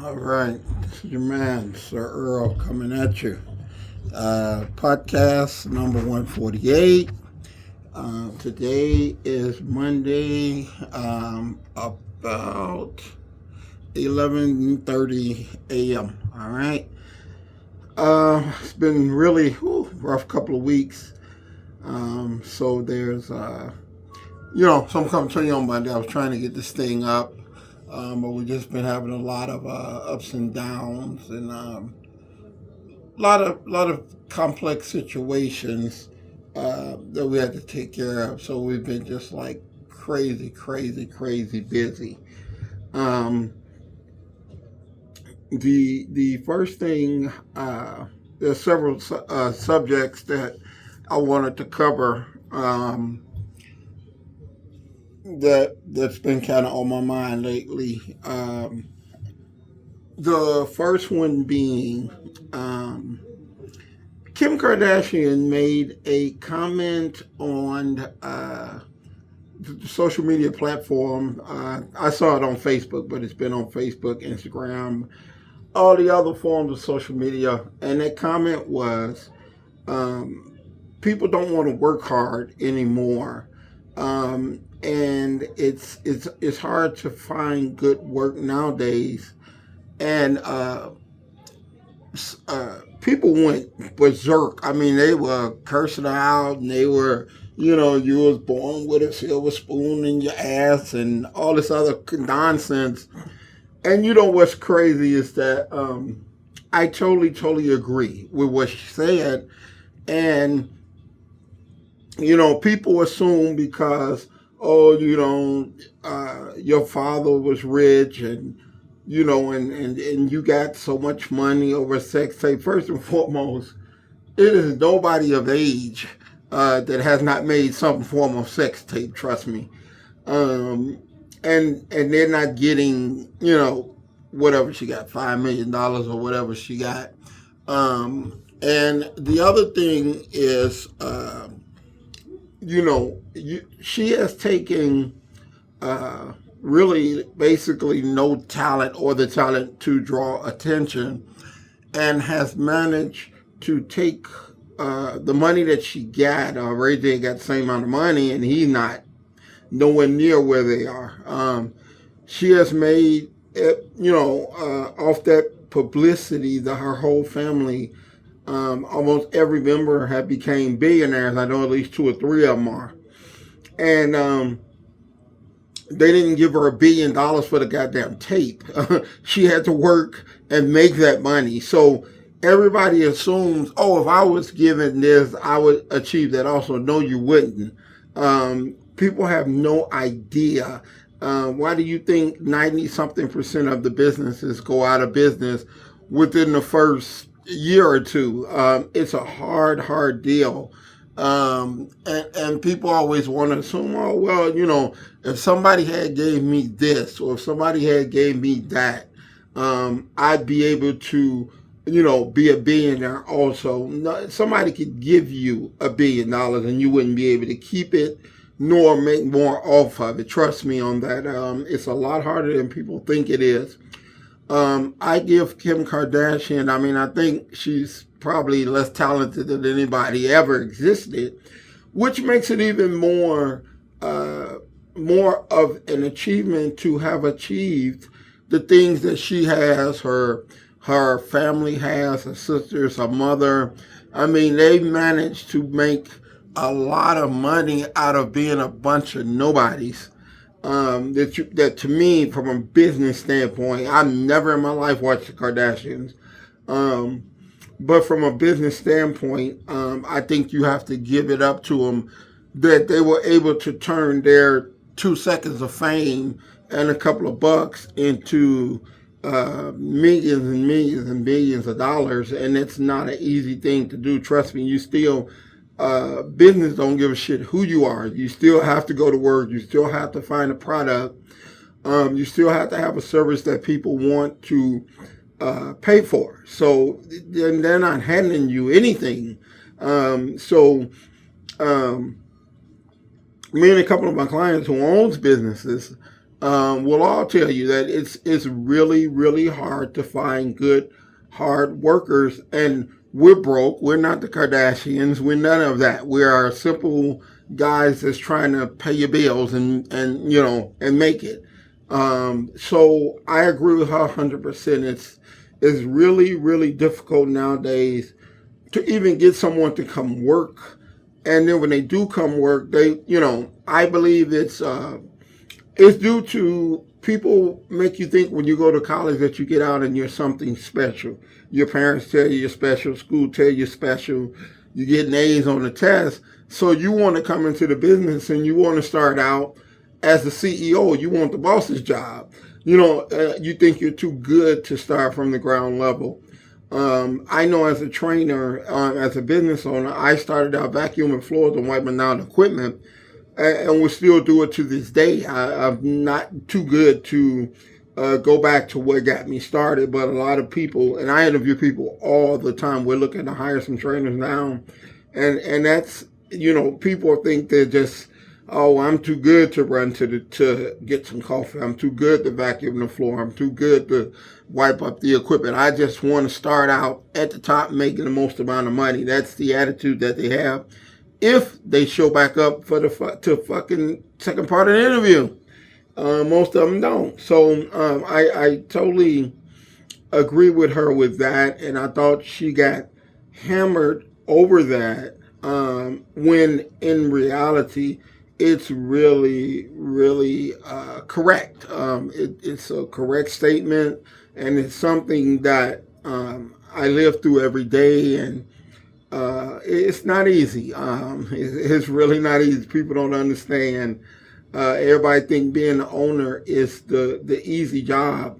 All right, this is your man, Sir Earl, coming at you. Podcast number 148. Today is Monday, about 11:30 a.m. All right. It's been really rough couple of weeks. So there's, some come to you on Monday. I was trying to get this thing up. But we've just been having a lot of ups and downs and lot of complex situations that we had to take care of. So we've been just like crazy busy. Um, the first thing, there's several subjects that I wanted to cover. That's been kind of on my mind lately. The first one being Kim Kardashian made a comment on the social media platform. I saw it on Facebook, but it's been on Facebook, Instagram, all the other forms of social media. And that comment was, people don't want to work hard anymore. And it's hard to find good work nowadays, and people went berserk. I mean, they were cursing her out, and they were, you was born with a silver spoon in your ass, and all this other nonsense. And what's crazy is that I totally agree with what she said, and people assume because your father was rich and and you got so much money over sex tape. First and foremost, it is nobody of age that has not made some form of sex tape. Trust me, and they're not getting whatever she got, $5 million or whatever she got. And the other thing is. She has taken really basically no talent or the talent to draw attention, and has managed to take the money that she got. Ray J got the same amount of money, and he's not nowhere near where they are. She has made it, off that publicity that her whole family. Almost every member have became billionaires. I know at least 2 or 3 of them are. And they didn't give her $1 billion for the goddamn tape. She had to work and make that money. So everybody assumes, if I was given this, I would achieve that also. No, you wouldn't. People have no idea. Why do you think 90-something% of the businesses go out of business within the first year or two? It's a hard deal. And people always want to assume, if somebody had gave me this, or if somebody had gave me that, I'd be able to, be a billionaire also. No, somebody could give you $1 billion and you wouldn't be able to keep it nor make more off of it. Trust me on that. It's a lot harder than people think it is. I give Kim Kardashian, I think she's probably less talented than anybody ever existed, which makes it even more of an achievement to have achieved the things that she has, her family has, her sisters, her mother. They managed to make a lot of money out of being a bunch of nobodies. That to me, from a business standpoint, I've never in my life watched the Kardashians. But from a business standpoint, I think you have to give it up to them that they were able to turn their 2 seconds of fame and a couple of bucks into millions and millions and billions of dollars. And it's not an easy thing to do. Trust me, you still business don't give a shit who you are. You still have to go to work. You still have to find a product. You still have to have a service that people want to pay for. So they're not handing you anything. Me and a couple of my clients who owns businesses, will all tell you that it's really, really hard to find good, hard workers. And we're broke. We're not the Kardashians. We're none of that. We are simple guys that's trying to pay your bills and and make it. So I agree with her 100%. It's really, really difficult nowadays to even get someone to come work. And then when they do come work, I believe it's due to people make you think when you go to college that you get out and you're something special. Your parents tell you you're special, school tell you you're special, you get A's on the test. So you want to come into the business and you want to start out as the CEO. You want the boss's job. You think you're too good to start from the ground level. I know as a trainer, as a business owner, I started out vacuuming floors and wiping down equipment, and will still do it to this day. I'm not too good to go back to what got me started, but a lot of people, and I interview people all the time. We're looking to hire some trainers now, and that's people think they're just, oh, I'm too good to run to get some coffee. I'm too good to vacuum the floor. I'm too good to wipe up the equipment. I just want to start out at the top making the most amount of money. That's the attitude that they have. If they show back up for the fucking second part of the interview, most of them don't. So I totally agree with her with that, and I thought she got hammered over that when in reality it's really, really correct. It's a correct statement, and it's something that I live through every day, and it's not easy. It's really not easy. People don't understand. Everybody think being an owner is the easy job.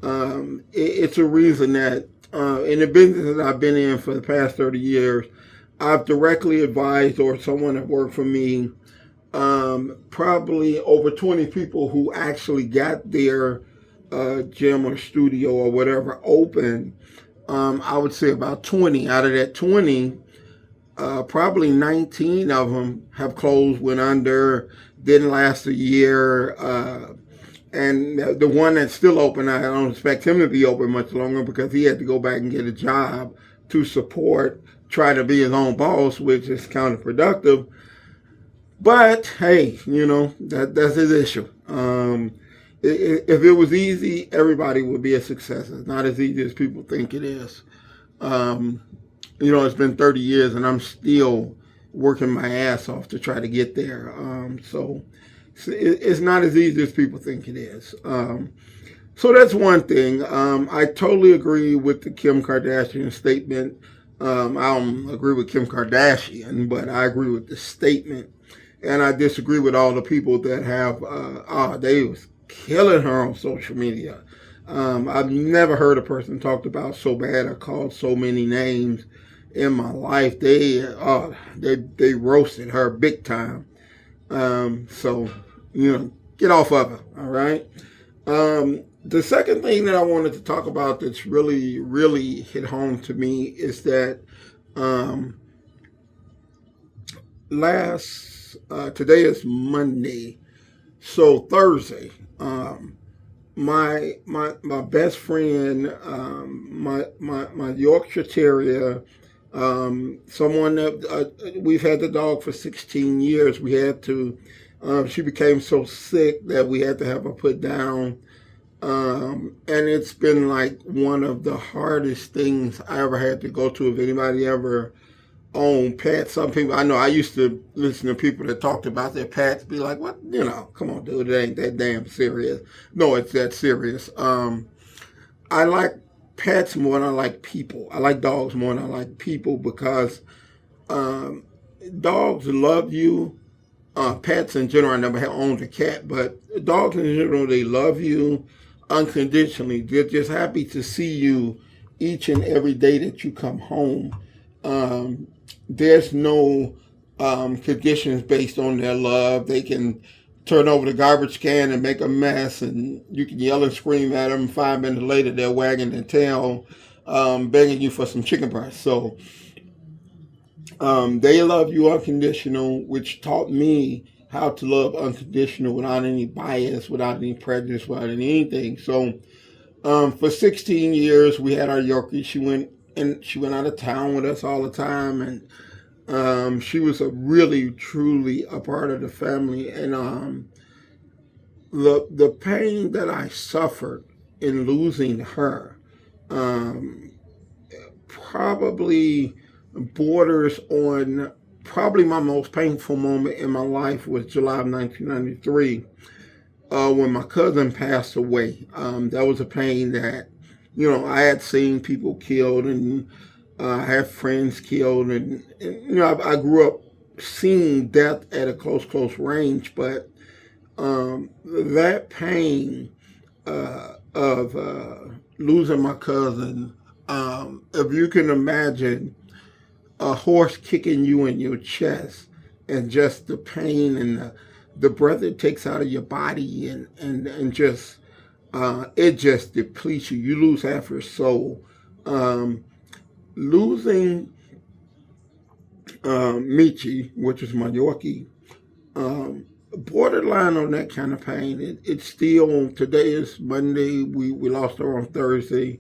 It's a reason that in the business that I've been in for the past 30 years, I've directly advised, or someone that worked for me, probably over 20 people who actually got their gym or studio or whatever open. I would say about 20 out of that 20, probably 19 of them have closed, went under, didn't last a year. And the one that's still open, I don't expect him to be open much longer because he had to go back and get a job to support, try to be his own boss, which is counterproductive. But hey, that's his issue. If it was easy, everybody would be a success. It's not as easy as people think it is. It's been 30 years and I'm still working my ass off to try to get there. So it's not as easy as people think it is. So that's one thing. I totally agree with the Kim Kardashian statement. I don't agree with Kim Kardashian, but I agree with the statement. And I disagree with all the people that have, they was killing her on social media. I've never heard a person talked about so bad or called so many names in my life. They roasted her big time. So, get off of her, all right? The second thing that I wanted to talk about that's really, really hit home to me is that today is Monday, so Thursday, my best friend, my Yorkshire Terrier, someone that we've had the dog for 16 years. We had to. She became so sick that we had to have her put down, and it's been like one of the hardest things I ever had to go to. If anybody ever own pets, some people I know. I used to listen to people that talked about their pets, be like, "What? Come on, dude, it ain't that damn serious." No, it's that serious. I like pets more than I like people. I like dogs more than I like people because dogs love you. Pets in general, I never have owned a cat, but dogs in general, they love you unconditionally. They're just happy to see you each and every day that you come home. There's no conditions based on their love. They can turn over the garbage can and make a mess, and you can yell and scream at them. 5 minutes later, they're wagging their tail, begging you for some chicken breast. So they love you unconditional, which taught me how to love unconditional without any bias, without any prejudice, without anything. So for 16 years, we had our Yorkie. She went out of town with us all the time, and she was a really, truly a part of the family. And the pain that I suffered in losing her um, probably borders on probably my most painful moment in my life was July of 1993 when my cousin passed away. That was a pain that, I had seen people killed, and I had friends killed, and I grew up seeing death at a close range, but that pain of losing my cousin, if you can imagine a horse kicking you in your chest, and just the pain and the breath it takes out of your body, and just it just depletes you. You lose half your soul. Losing Michi, which is my Yorkie, borderline on that kind of pain. It's still, today is Monday. We lost her on Thursday.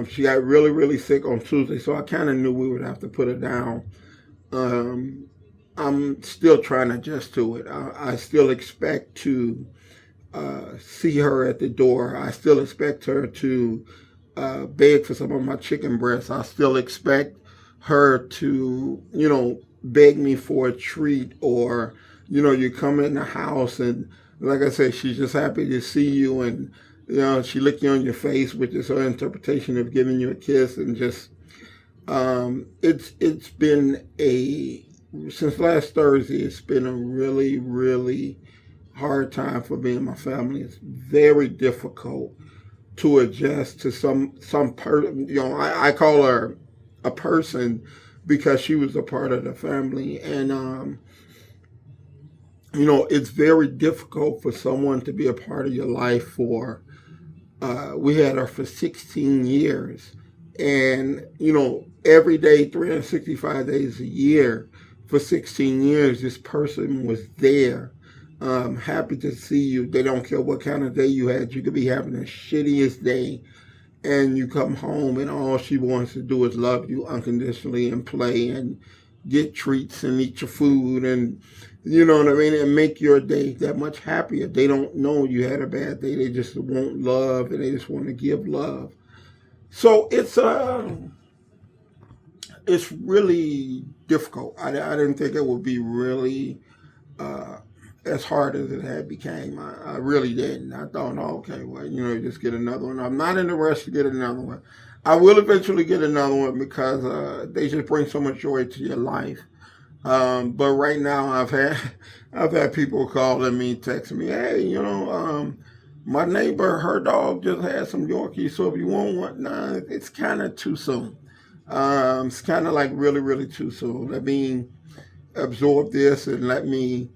She got really, really sick on Tuesday, so I kind of knew we would have to put her down. I'm still trying to adjust to it. I still expect to see her at the door. I still expect her to beg for some of my chicken breasts. I still expect her to, beg me for a treat, or, you come in the house and, like I said, she's just happy to see you, and, she lick you on your face, which is her interpretation of giving you a kiss, and just, it's been since last Thursday, it's been a really, really hard time for me and my family. It's very difficult to adjust to some person. I call her a person because she was a part of the family, and it's very difficult for someone to be a part of your life for. We had her for 16 years, and every day, 365 days a year, for 16 years, this person was there. Happy to see you. They don't care what kind of day you had. You could be having the shittiest day, and you come home, and all she wants to do is love you unconditionally and play and get treats and eat your food, and you know what I mean, and make your day that much happier. They don't know you had a bad day. They just want love, and they just want to give love. So it's really difficult. I didn't think it would be really as hard as it had became. I really didn't. I thought, oh, okay, well, just get another one. I'm not in a rush to get another one. I will eventually get another one because they just bring so much joy to your life. But right now, I've had people calling me, texting me, hey, my neighbor, her dog just had some Yorkies, so if you want one, nah, it's kind of too soon. It's kind of like really, really too soon. Let me absorb this and let me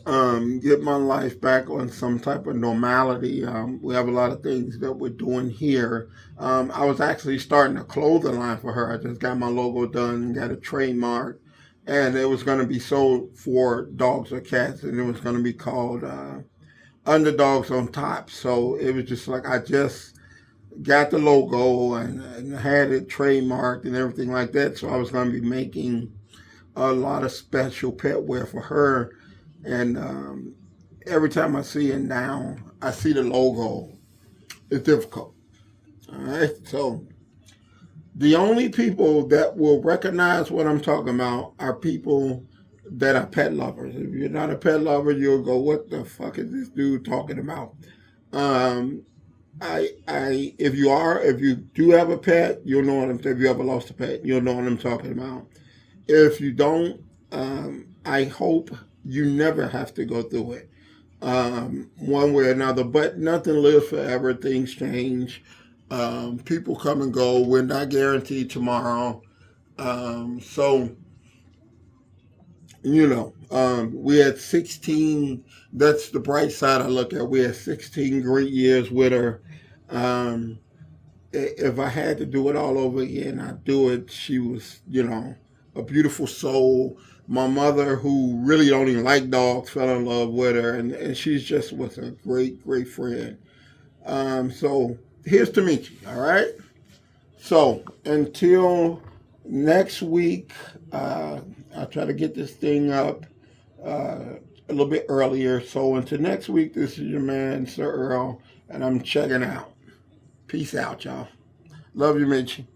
get my life back on some type of normality. We have a lot of things that we're doing here. I was actually starting a clothing line for her. I just got my logo done and got a trademark, and it was going to be sold for dogs or cats, and it was going to be called Underdogs on Top. So it was just like I just got the logo and had it trademarked and everything like that. So I was going to be making a lot of special pet wear for her. And every time I see it now, I see the logo. It's difficult. All right. So the only people that will recognize what I'm talking about are people that are pet lovers. If you're not a pet lover, you'll go, "What the fuck is this dude talking about?" Um, if you do have a pet, you'll know what I'm. If you ever lost a pet, you'll know what I'm talking about. If you don't, I hope you never have to go through it, one way or another. But nothing lives forever. Things change. People come and go. We're not guaranteed tomorrow. So, we had 16. That's the bright side I look at. We had 16 great years with her. Um, if I had to do it all over again, I'd do it. She was, a beautiful soul. My mother, who really don't even like dogs, fell in love with her, and she's just was a great, great friend. So here's to meet you, all right? So until next week, I'll try to get this thing up a little bit earlier. So until next week, this is your man, Sir Earl, and I'm checking out. Peace out, y'all. Love you, Mitchie.